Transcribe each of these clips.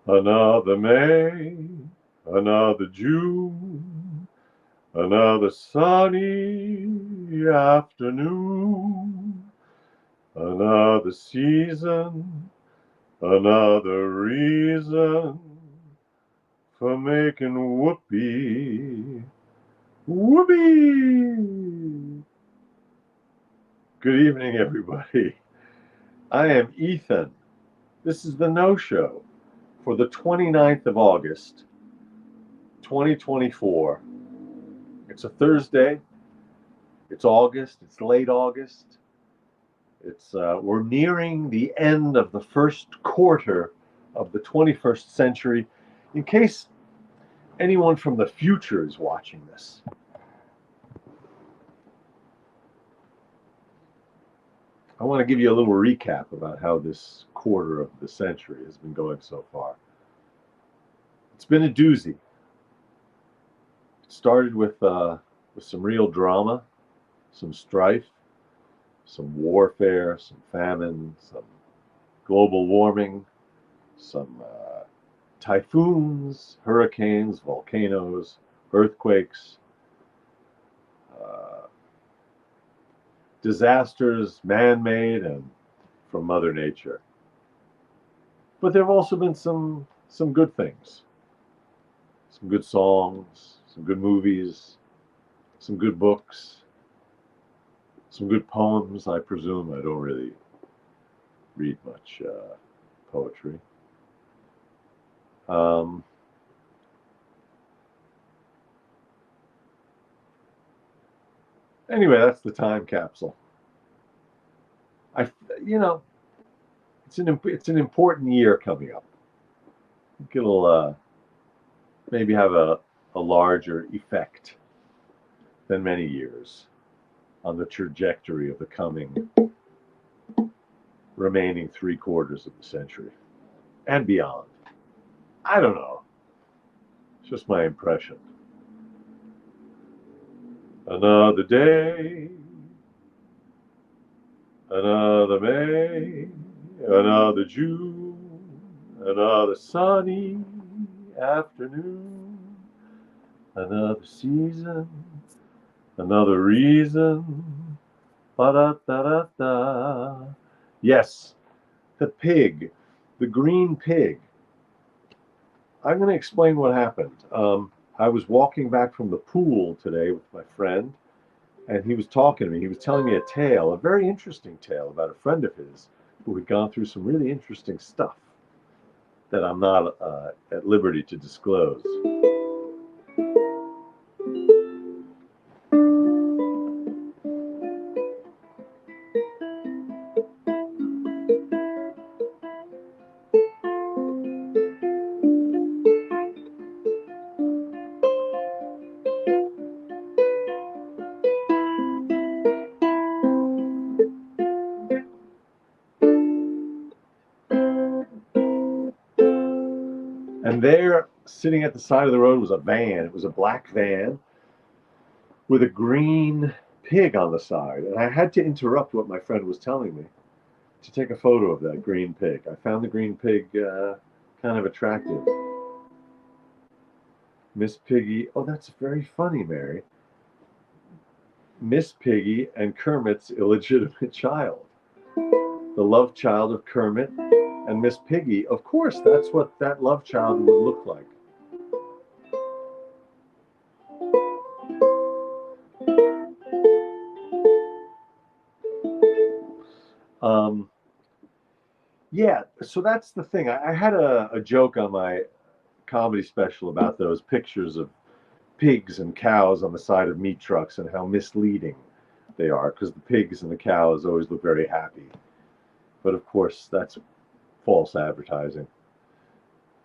Another May, another June, another sunny afternoon, another season, another reason for making whoopee. Whoopee! Good evening, everybody. I am Ethan. This is the No Show for the 29th of August, 2024. It's a Thursday. It's August. It's late August. We're nearing the end of the first quarter of the 21st century. In case anyone from the future is watching this, I want to give you a little recap about how this quarter of the century has been going so far. It's been a doozy. It started with some real drama, some strife, some warfare, some famine, some global warming, some typhoons, hurricanes, volcanoes, earthquakes, disasters, man-made and from Mother Nature. But there have also been some good things, some good songs, some good movies, some good books, some good poems. I presume I don't really read much poetry. Anyway, that's the time capsule. I, you know, it's an important year coming up. I think it'll maybe have a larger effect than many years on the trajectory of the coming remaining 3/4 of the century and beyond. I don't know. It's just my impression. Another day, another May, another June, another sunny afternoon, another season, another reason. Ba-da-da-da-da. Yes, the pig, the green pig. I'm going to explain what happened. I was walking back from the pool today with my friend, and he was talking to me. He was telling me a tale, a very interesting tale about a friend of his who had gone through some really interesting stuff that I'm not at liberty to disclose. And there, sitting at the side of the road, was a van. It was a black van with a green pig on the side. And I had to interrupt what my friend was telling me to take a photo of that green pig. I found the green pig kind of attractive. Miss Piggy, oh, that's very funny, Mary. Miss Piggy and Kermit's illegitimate child. The love child of Kermit and Miss Piggy. Of course, that's what that love child would look like. Yeah, so that's the thing. I had a joke on my comedy special about those pictures of pigs and cows on the side of meat trucks and how misleading they are, because the pigs and the cows always look very happy. But of course, that's false advertising.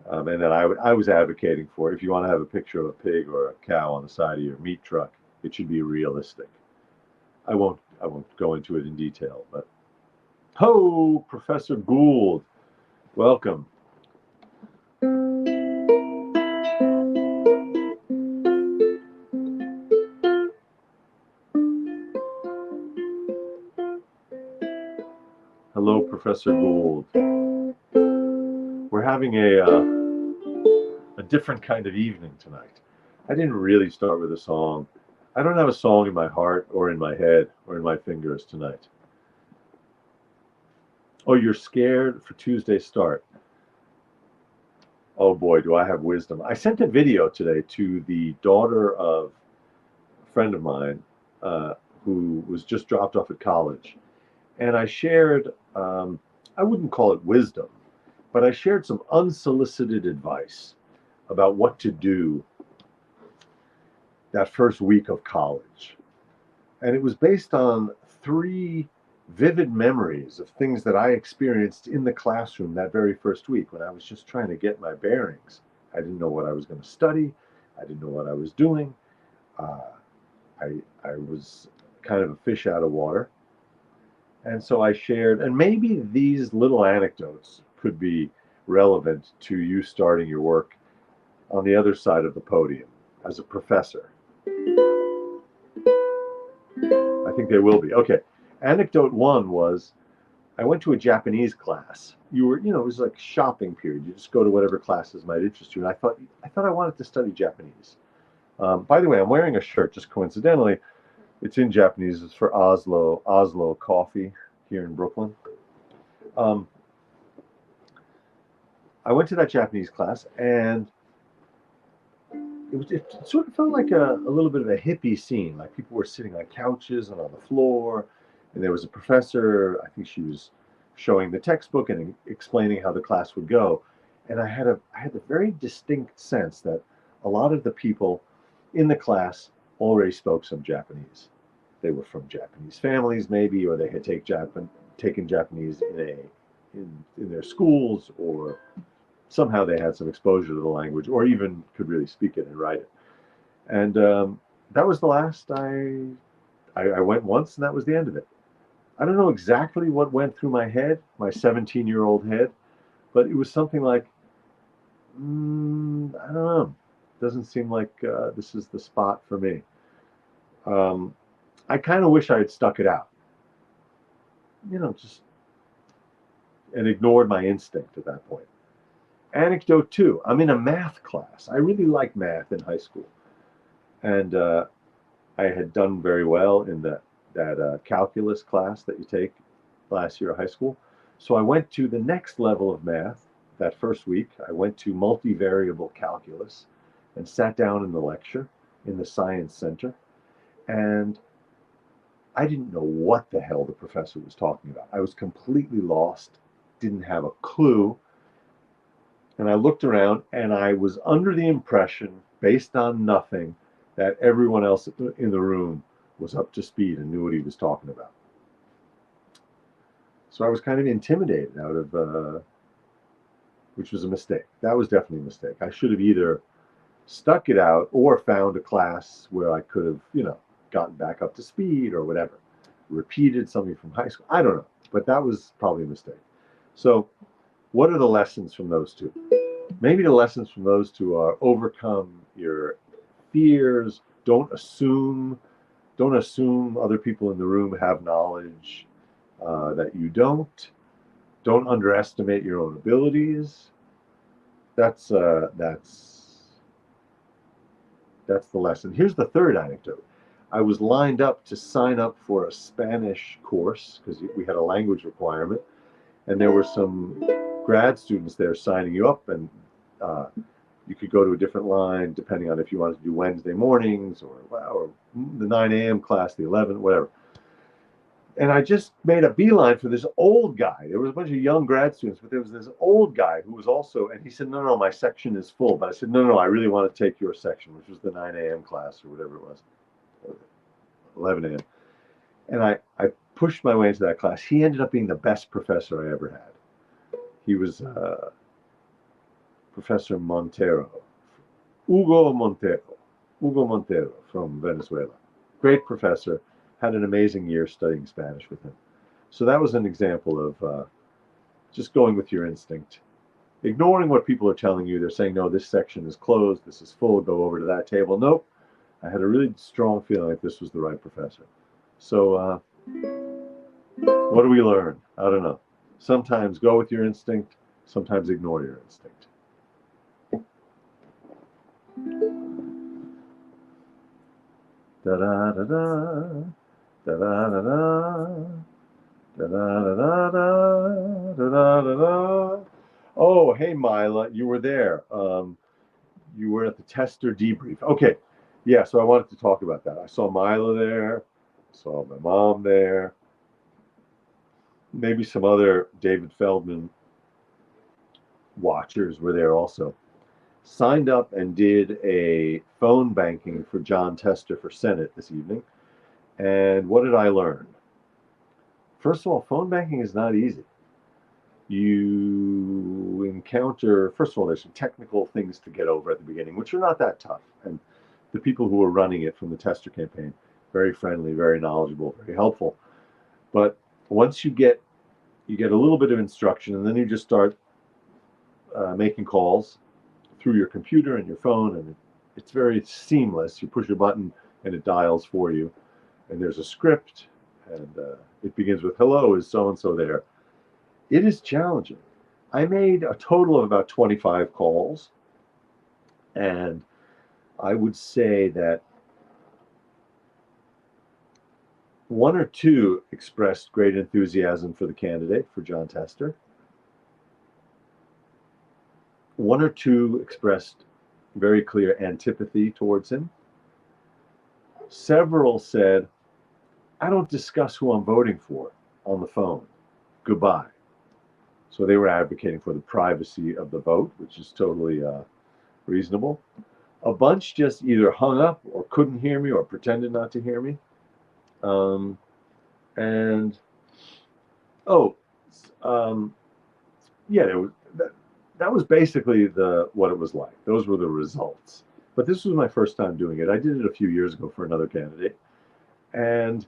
And then I was advocating for, if you want to have a picture of a pig or a cow on the side of your meat truck, it should be realistic. I won't go into it in detail, but ho, Professor Gould, welcome. Hello, Professor Gould. We're having a a different kind of evening tonight. I didn't really start with a song. I don't have a song in my heart or in my head or in my fingers tonight. Oh, you're scared for Tuesday's start. Oh boy, do I have wisdom. I sent a video today to the daughter of a friend of mine who was just dropped off at college. And I shared, I wouldn't call it wisdom, but I shared some unsolicited advice about what to do that first week of college. And it was based on 3 vivid memories of things that I experienced in the classroom that very first week when I was just trying to get my bearings. I didn't know what I was going to study. I didn't know what I was doing. Uh, I was kind of a fish out of water. And so I shared, and maybe these little anecdotes could be relevant to you starting your work on the other side of the podium as a professor. I think they will be. Okay. Anecdote 1 was I went to a Japanese class. It was like shopping period. You just go to whatever classes might interest you. And I thought I wanted to study Japanese. By the way, I'm wearing a shirt just coincidentally. It's in Japanese. It's for Oslo Coffee here in Brooklyn. I went to that Japanese class, and it sort of felt like a little bit of a hippie scene. Like people were sitting on couches and on the floor, and there was a professor. I think she was showing the textbook and explaining how the class would go. And I had a very distinct sense that a lot of the people in the class already spoke some Japanese. They were from Japanese families, maybe, or they had taken Japanese in their schools, or somehow they had some exposure to the language, or even could really speak it and write it. And that was the last I went once, and that was the end of it. I don't know exactly what went through my head, my 17-year-old head, but it was something like, I don't know. Doesn't seem like this is the spot for me. I kind of wish I had stuck it out, just and ignored my instinct at that point. Anecdote 2, I'm in a math class. I really liked math in high school. And I had done very well in that calculus class that you take last year of high school. So I went to the next level of math that first week. I went to multivariable calculus and sat down in the lecture in the science center. And I didn't know what the hell the professor was talking about. I was completely lost, didn't have a clue. And I looked around, and I was under the impression, based on nothing, that everyone else in the room was up to speed and knew what he was talking about. So I was kind of intimidated out of, which was a mistake. That was definitely a mistake. I should have either stuck it out or found a class where I could have, gotten back up to speed or whatever, repeated something from high school. I don't know, but that was probably a mistake. So what are the lessons from those 2? Maybe the lessons from those 2 are overcome your fears. Don't assume other people in the room have knowledge that you don't. Don't underestimate your own abilities. That's the lesson. Here's the 3rd anecdote. I was lined up to sign up for a Spanish course because we had a language requirement, and there were some grad students there signing you up, and you could go to a different line depending on if you wanted to do Wednesday mornings or the 9 a.m. class, the 11, whatever. And I just made a beeline for this old guy. There was a bunch of young grad students, but there was this old guy who was also, and he said, no, my section is full. But I said, no, I really want to take your section, which was the 9 a.m. class or whatever it was, 11 a.m. And I pushed my way into that class. He ended up being the best professor I ever had. He was Professor Montero, Hugo Montero from Venezuela. Great professor, had an amazing year studying Spanish with him. So that was an example of just going with your instinct, ignoring what people are telling you. They're saying, no, this section is closed, this is full, go over to that table. Nope, I had a really strong feeling like this was the right professor. So what do we learn? I don't know. Sometimes go with your instinct, sometimes ignore your instinct. Da da da da da da da da. Da, da, da, da, da, da, da, da. Oh, hey, Mila, you were there. You were at the tester debrief. Okay, yeah, so I wanted to talk about that. I saw Mila there, saw my mom there, maybe some other David Feldman watchers were there also. Signed up and did a phone banking for John Tester for Senate this evening. And what did I learn? First of all, phone banking is not easy. You encounter, first of all, there's some technical things to get over at the beginning, which are not that tough. And the people who are running it from the tester campaign, very friendly, very knowledgeable, very helpful. But once you get a little bit of instruction, and then you just start making calls through your computer and your phone, and it's very seamless. You push a button and it dials for you, and there's a script, and it begins with "Hello, is so and so there?" It is challenging. I made a total of about 25 calls, and I would say that one or two expressed great enthusiasm for the candidate, for John Tester. One or two expressed very clear antipathy towards him. Several said, "I don't discuss who I'm voting for on the phone. Goodbye." So they were advocating for the privacy of the vote, which is totally reasonable. A bunch just either hung up or couldn't hear me or pretended not to hear me. And oh, yeah, that was basically what it was like. Those were the results. But this was my first time doing it. I did it a few years ago for another candidate, and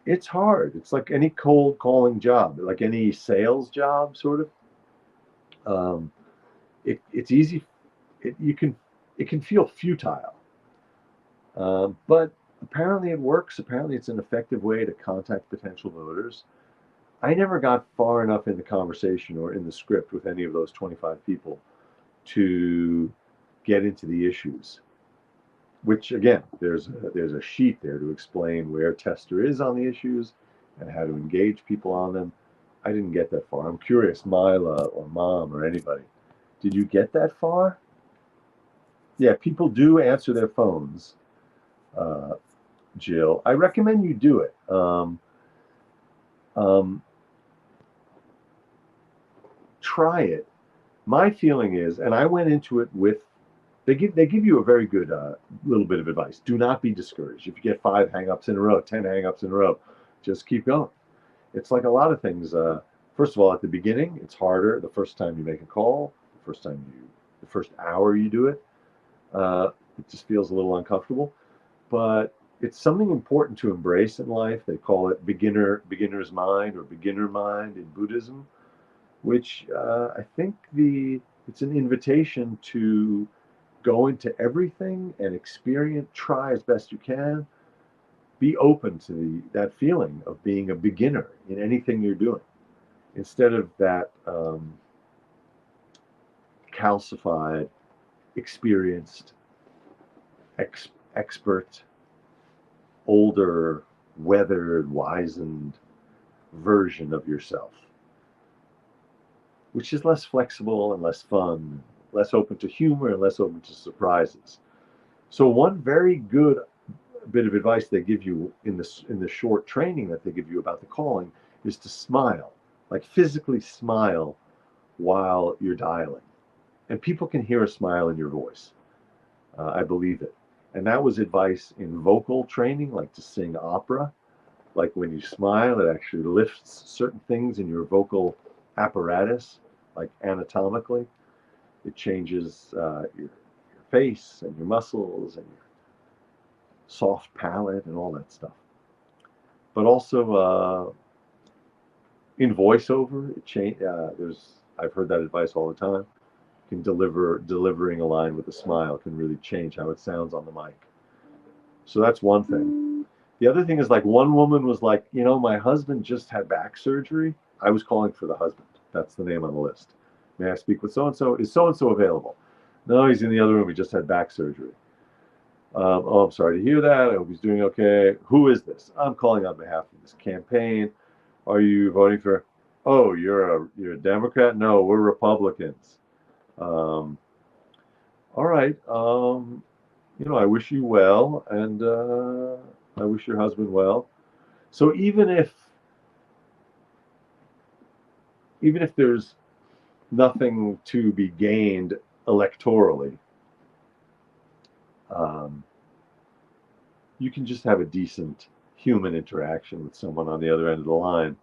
it's hard. It's like any cold calling job, like any sales job, sort of. It's easy. It can feel futile, but apparently it works. Apparently it's an effective way to contact potential voters. I never got far enough in the conversation or in the script with any of those 25 people to get into the issues. Which again, there's a sheet there to explain where Tester is on the issues and how to engage people on them. I didn't get that far. I'm curious, Mila or Mom or anybody, did you get that far? Yeah, people do answer their phones, Jill. I recommend you do it. Try it. My feeling is, and I went into it with, they give you a very good little bit of advice. Do not be discouraged. If you get 5 hangups in a row, 10 hangups in a row, just keep going. It's like a lot of things. First of all, at the beginning, it's harder. The first time you make a call, the first hour you do it, it just feels a little uncomfortable. But it's something important to embrace in life. They call it beginner's mind or beginner mind in Buddhism, which I think it's an invitation to go into everything and experience, try as best you can, be open to that feeling of being a beginner in anything you're doing, instead of that calcified, experienced, expert, older, weathered, wizened version of yourself, which is less flexible and less fun, less open to humor and less open to surprises. So one very good bit of advice they give you in the short training that they give you about the calling is to smile, like physically smile while you're dialing. And people can hear a smile in your voice. I believe it. And that was advice in vocal training, like to sing opera. Like when you smile, it actually lifts certain things in your vocal apparatus, like anatomically. It changes your face and your muscles and your soft palate and all that stuff. But also in voiceover, I've heard that advice all the time. Delivering a line with a smile can really change how it sounds on the mic. So that's one thing. The other thing is, like, one woman was like, my husband just had back surgery. I was calling for the husband. That's the name on the list. May I speak with so and so? Is so and so available? No, he's in the other room. He just had back surgery. Oh, I'm sorry to hear that. I hope he's doing okay. Who is this? I'm calling on behalf of this campaign. Are you voting for? Oh, you're a Democrat? No, we're Republicans. Um, all right. I wish you well, and I wish your husband well. So even if there's nothing to be gained electorally, um, you can just have a decent human interaction with someone on the other end of the line,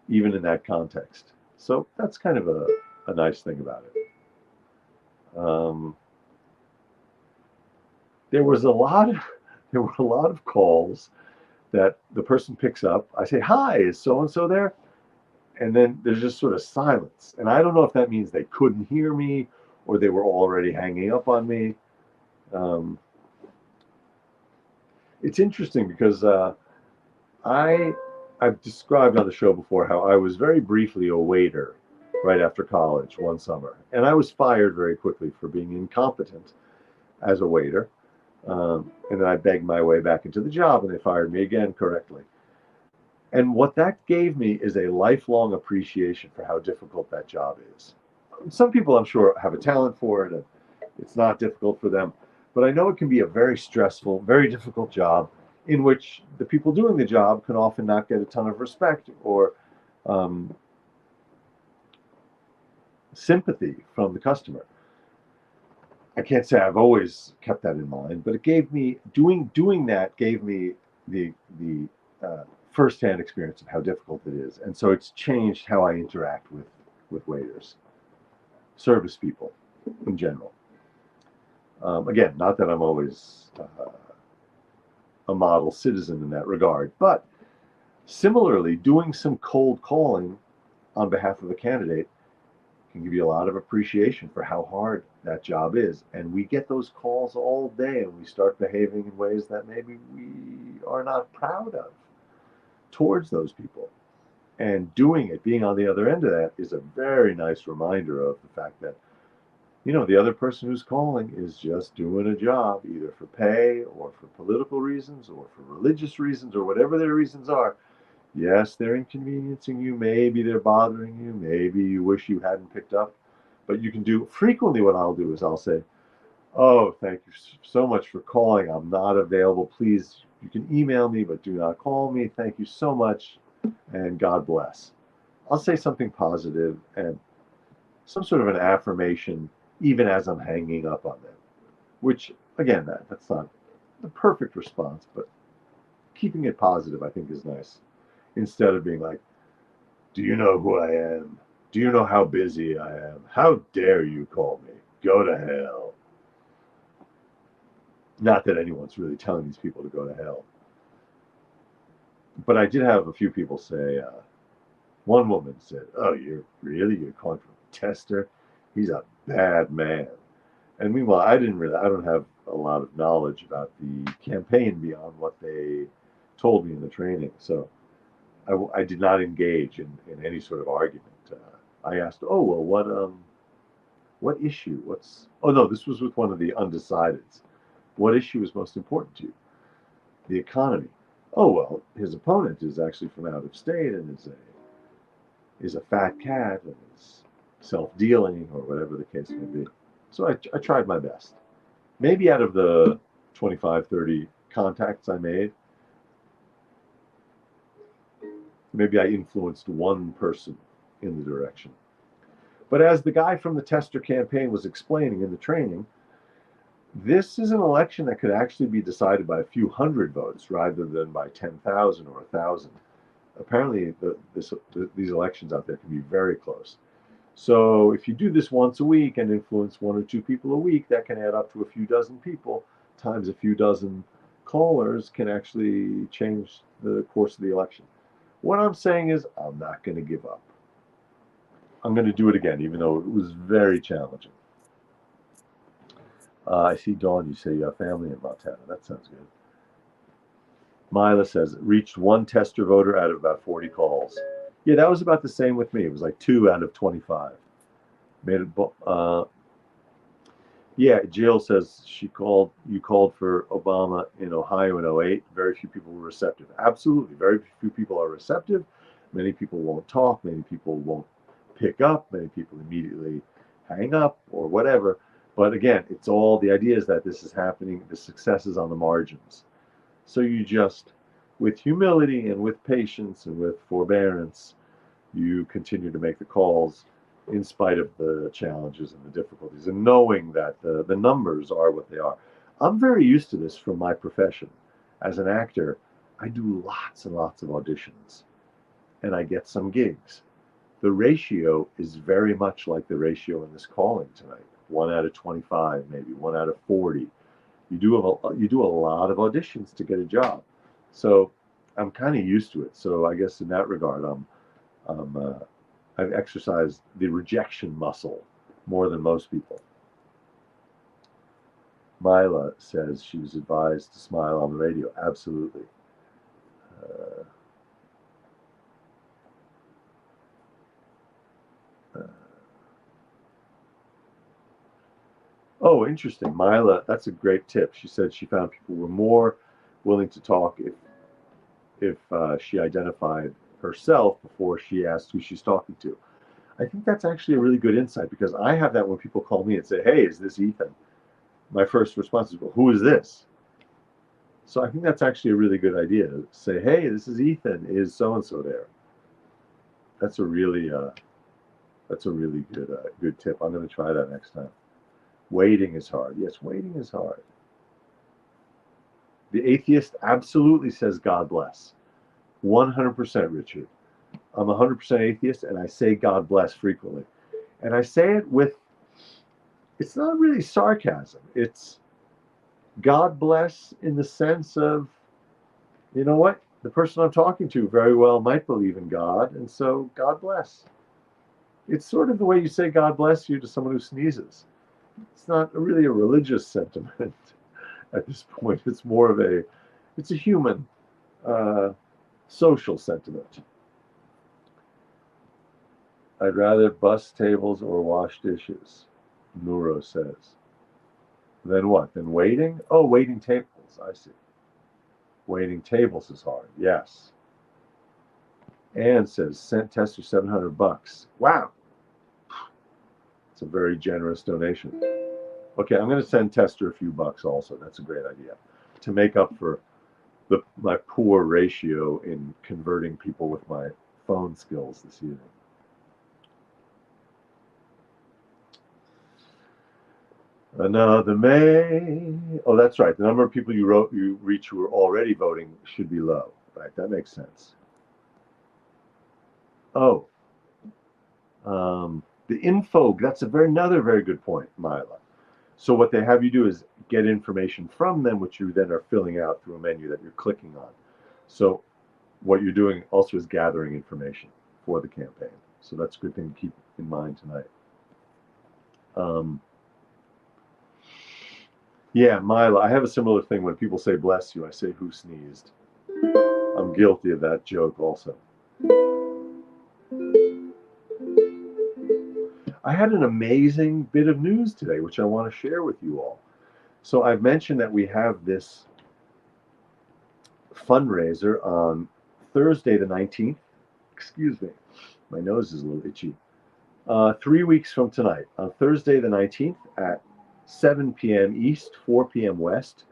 even in that context. So that's kind of a nice thing about it. Um, there was a lot of there were a lot of calls that the person picks up. I say, "Hi, is so and so there?" And then there's just sort of silence. And I don't know if that means they couldn't hear me or they were already hanging up on me. Um, it's interesting because I I've described on the show before how I was very briefly a waiter right after college one summer, and I was fired very quickly for being incompetent as a waiter. And then I begged my way back into the job, and they fired me again correctly. And what that gave me is a lifelong appreciation for how difficult that job is. Some people, I'm sure, have a talent for it, and it's not difficult for them. But I know it can be a very stressful, very difficult job in which the people doing the job can often not get a ton of respect or um, sympathy from the customer. I can't say I've always kept that in mind, but it gave me doing that gave me the firsthand experience of how difficult it is, and so it's changed how I interact with waiters, service people in general. Again, not that I'm always a model citizen in that regard, but similarly, doing some cold calling on behalf of a candidate can give you a lot of appreciation for how hard that job is. And we get those calls all day and we start behaving in ways that maybe we are not proud of towards those people. And doing it, being on the other end of that, is a very nice reminder of the fact that, the other person who's calling is just doing a job, either for pay or for political reasons or for religious reasons or whatever their reasons are. Yes, they're inconveniencing you. Maybe they're bothering you. Maybe you wish you hadn't picked up. But you can do frequently what I'll do is I'll say, "Oh, thank you so much for calling. I'm not available. Please, you can email me, but do not call me. Thank you so much, and God bless." I'll say something positive and some sort of an affirmation, even as I'm hanging up on them, which, again, that's not the perfect response, but keeping it positive, I think, is nice. Instead of being like, "Do you know who I am? Do you know how busy I am? How dare you call me? Go to hell." Not that anyone's really telling these people to go to hell. But I did have a few people say, one woman said, "Oh, you're calling from Tester? He's a bad man." And meanwhile, I don't have a lot of knowledge about the campaign beyond what they told me in the training. So I did not engage in any sort of argument. I asked, "Oh, well, what issue? Oh, no, this was with one of the undecideds. What issue is most important to you?" "The economy." "Oh, well, his opponent is actually from out of state and is a fat cat and is self-dealing," or whatever the case may be. So I tried my best. Maybe out of the 25, 30 contacts I made, maybe I influenced one person in the direction. But as the guy from the Tester campaign was explaining in the training, this is an election that could actually be decided by a few hundred votes rather than by 10,000 or 1,000. Apparently, these elections out there can be very close. So if you do this once a week and influence one or two people a week, that can add up to a few dozen people times a few dozen callers can actually change the course of the election. What I'm saying is I'm not going to give up. I'm going to do it again, even though it was very challenging. I see, Dawn, you say you have family in Montana. That sounds good. Mila says, reached one Tester voter out of about 40 calls. Yeah, that was about the same with me. It was like 2 out of 25. Made it. Yeah, Jill says you called for Obama in Ohio in '08. Very few people were receptive. Absolutely. Very few people are receptive. Many people won't talk. Many people won't pick up. Many people immediately hang up or whatever. But again, it's all the idea is that this is happening. The success is on the margins. So you just, with humility and with patience and with forbearance, you continue to make the calls in spite of the challenges and the difficulties and knowing that the numbers are what they are. I'm very used to this from my profession. As an actor, I do lots and lots of auditions and I get some gigs. The ratio is very much like the ratio in this calling tonight. 1 out of 25, maybe 1 out of 40. You do a lot of auditions to get a job. So I'm kind of used to it. So I guess in that regard, I'm I've exercised the rejection muscle more than most people. Mila says she was advised to smile on the radio. Absolutely. Uh, uh, oh, interesting. Mila, that's a great tip. She said she found people were more willing to talk if she identified herself before she asked who she's talking to. I think that's actually a really good insight because I have that when people call me and say, "Hey, is this Ethan?" My first response is, "Well, who is this?" So I think that's actually a really good idea to say, "Hey, this is Ethan. Is so and so there?" That's a really good tip. I'm going to try that next time. Waiting is hard. Yes, waiting is hard. The atheist absolutely says God bless. 100%, Richard. I'm 100% atheist, and I say God bless frequently. And I say it with, it's not really sarcasm. It's God bless in the sense of, you know what? The person I'm talking to very well might believe in God, and so God bless. It's sort of the way you say God bless you to someone who sneezes. It's not really a religious sentiment at this point. It's more of it's a human, uh, social sentiment. I'd rather bus tables or wash dishes, Nuro says. Then what? Then waiting? Oh, waiting tables. I see. Waiting tables is hard. Yes. Ann says sent Tester $700. Wow, it's a very generous donation. Okay, I'm going to send Tester a few bucks also. That's a great idea to make up for my poor ratio in converting people with my phone skills this evening. Another May. Oh, that's right. The number of people you reach who are already voting should be low. Right, that makes sense. Oh, the info. That's another very good point, Mila. So what they have you do is get information from them, which you then are filling out through a menu that you're clicking on. So what you're doing also is gathering information for the campaign. So that's a good thing to keep in mind tonight. Yeah, Mila, I have a similar thing when people say bless you, I say who sneezed. I'm guilty of that joke also. I had an amazing bit of news today, which I want to share with you all. So I've mentioned that we have this fundraiser on Thursday the 19th. Excuse me, my nose is a little itchy. 3 weeks from tonight, on Thursday the 19th at 7 p.m. East, 4 p.m. West,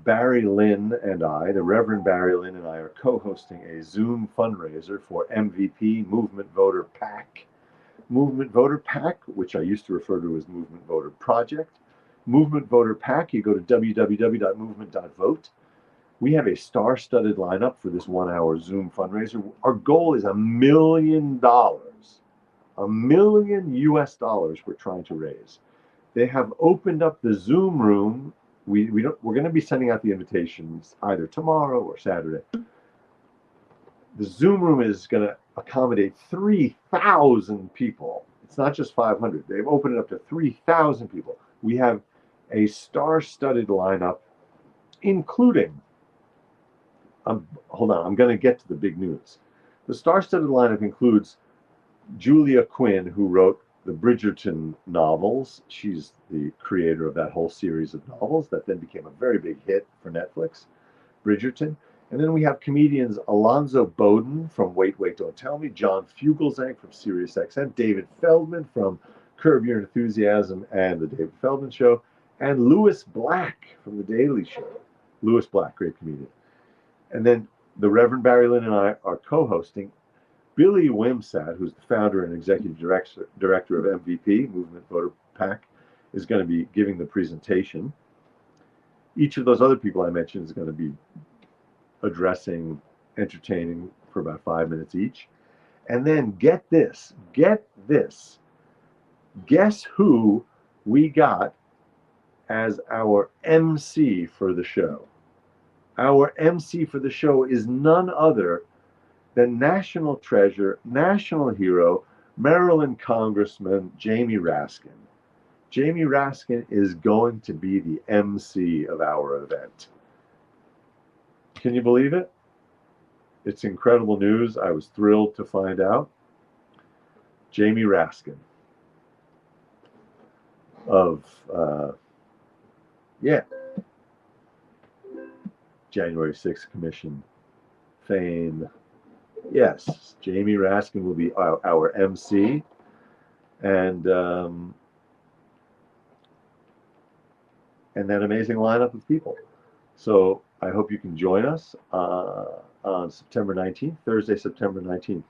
Barry Lynn and I, the Reverend Barry Lynn and I, are co-hosting a Zoom fundraiser for MVP, Movement Voter PAC. Movement Voter PAC, which I used to refer to as Movement Voter Project. Movement Voter PAC, you go to www.movement.vote. We have a star-studded lineup for this 1-hour Zoom fundraiser. Our goal is $1 million. $1 million US we're trying to raise. They have opened up the Zoom room. We're going to be sending out the invitations either tomorrow or Saturday. The Zoom room is going to accommodate 3,000 people. It's not just 500. They've opened it up to 3,000 people. We have a star-studded lineup, including, hold on, I'm going to get to the big news. The star-studded lineup includes Julia Quinn, who wrote the Bridgerton novels. She's the creator of that whole series of novels that then became a very big hit for Netflix, Bridgerton. And then we have comedians Alonzo Bowden from Wait, Wait, Don't Tell Me, John Fugelsang from SiriusXM, David Feldman from Curb Your Enthusiasm and The David Feldman Show, and Louis Black from The Daily Show. Louis Black, great comedian. And then the Reverend Barry Lynn and I are co-hosting. Billy Wimsat, who's the founder and executive director of MVP, Movement Voter PAC, is going to be giving the presentation. Each of those other people I mentioned is going to be addressing, entertaining for about 5 minutes each. And then get this, guess who we got as our MC for the show? Our MC for the show is none other than national treasure, national hero, Maryland Congressman Jamie Raskin. Jamie Raskin is going to be the MC of our event. Can you believe it? It's incredible news. I was thrilled to find out. Jamie Raskin of, January 6th Commission fame. Yes, Jamie Raskin will be our MC. And that amazing lineup of people. So I hope you can join us on September 19th, Thursday, September 19th.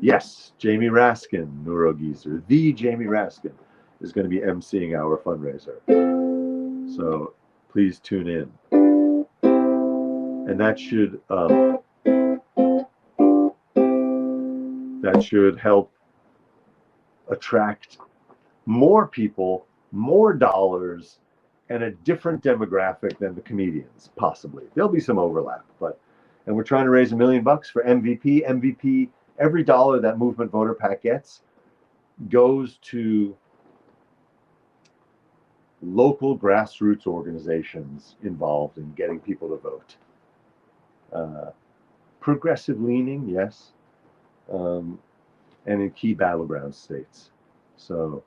Yes, Jamie Raskin, Neurogeezer, the Jamie Raskin, is going to be emceeing our fundraiser. So please tune in. And that should help attract more people, more dollars, and a different demographic than the comedians, possibly. There'll be some overlap, and we're trying to raise $1 million for MVP. MVP, every dollar that Movement Voter PAC gets goes to local grassroots organizations involved in getting people to vote. Progressive leaning, yes, and in key battleground states. So,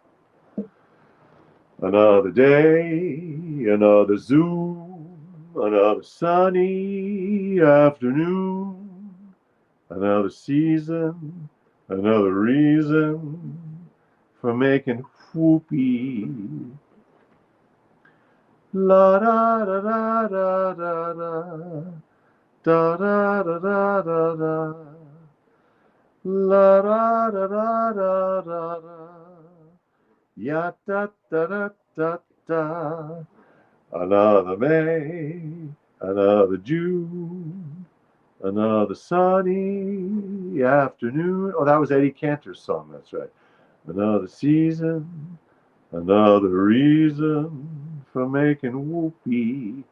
another day, another Zoom, another sunny afternoon, another season, another reason for making whoopee. La da da da da da da da da da da da. La da da da da da da. Ya da da da da da. Another May, another June, another sunny afternoon. Oh, that was Eddie Cantor's song, that's right. Another season, another reason for making whoopee.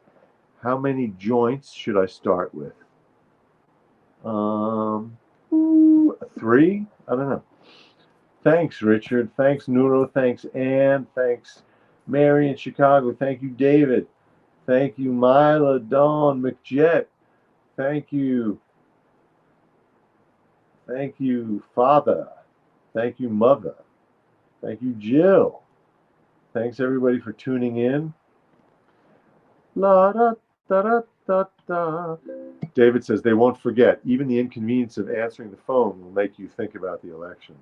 How many joints should I start with? 3? I don't know. Thanks, Richard. Thanks, Neuro. Thanks, Ann. Thanks, Mary in Chicago. Thank you, David. Thank you, Mila, Dawn, McJet. Thank you. Thank you, Father. Thank you, Mother. Thank you, Jill. Thanks, everybody, for tuning in. La da da da da da. David says they won't forget. Even the inconvenience of answering the phone will make you think about the election.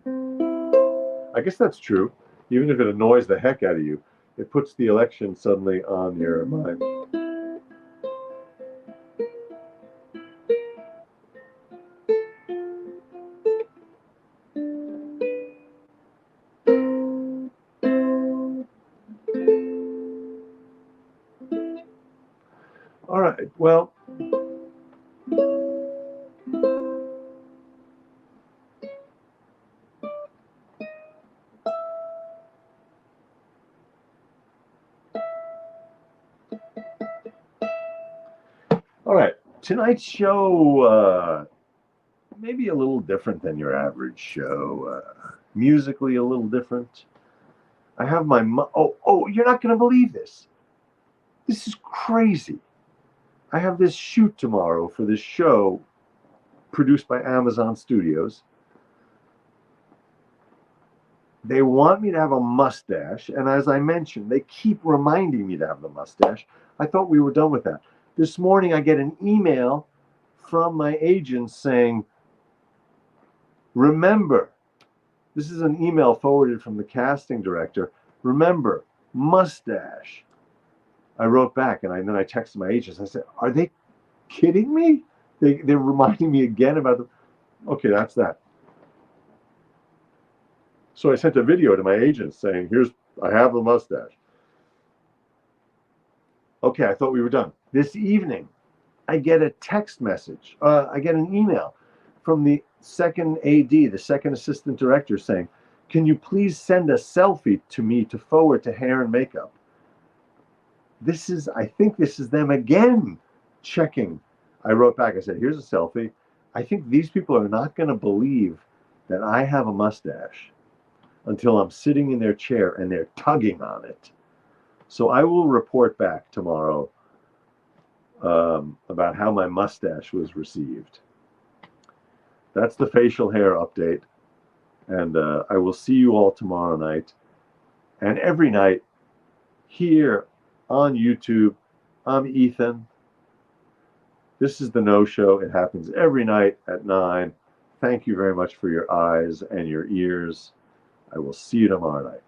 I guess that's true. Even if it annoys the heck out of you, it puts the election suddenly on your mind. All right, well, all right, tonight's show maybe a little different than your average show. Musically a little different. I have my you're not going to believe this. This is crazy. I have this shoot tomorrow for this show produced by Amazon Studios. They want me to have a mustache, and as I mentioned, they keep reminding me to have the mustache. I thought we were done with that. This morning, I get an email from my agent saying, remember, this is an email forwarded from the casting director, remember, mustache. I wrote back, and then I texted my agents. I said, are they kidding me? They're reminding me again about the. Okay, that's that. So I sent a video to my agent saying, I have the mustache. Okay, I thought we were done. This evening, I get a text message. I get an email from the second AD, the second assistant director, saying, can you please send a selfie to me to forward to hair and makeup? I think this is them again checking. I wrote back, I said, here's a selfie. I think these people are not going to believe that I have a mustache until I'm sitting in their chair and they're tugging on it. So I will report back tomorrow about how my mustache was received. That's the facial hair update. And I will see you all tomorrow night. And every night here on YouTube, I'm Ethan. This is the No Show. It happens every night at 9. Thank you very much for your eyes and your ears. I will see you tomorrow night.